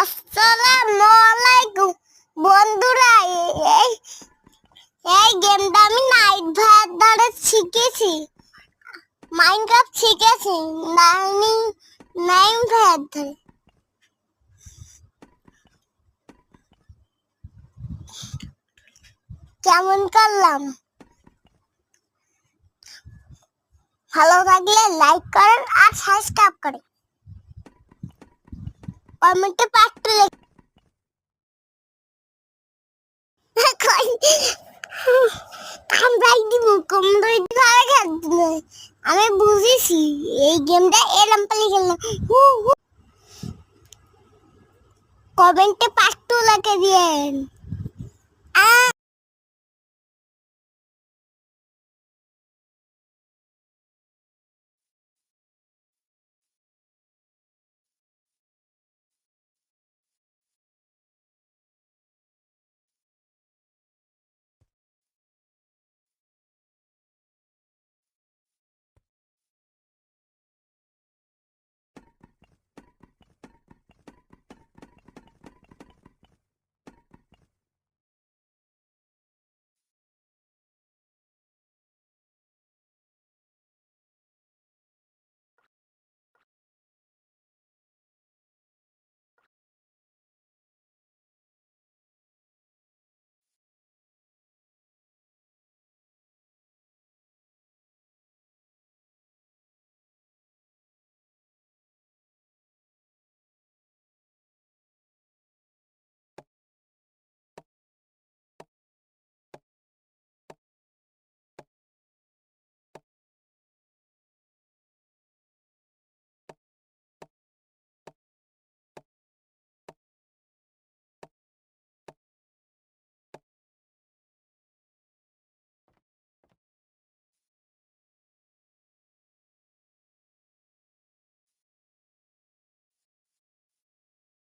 আসসালামু আলাইকুম বন্ধুরা। এই এই গেমটা আমি নাইট ভাইয়ের দ্বারা শিখেছি, মাইনক্রাফট শিখেছি নাইম ভাইয়ের দ্বারা। কেমন করলাম? ভালো লাগলে লাইক করেন আর সাবস্ক্রাইব করেন, কমেন্টে পাঠ্য আমি বুঝেছি এই গেমটা এরম পালি খেললাম। কমেন্টে পাঠ্য লাগে দিয়েন।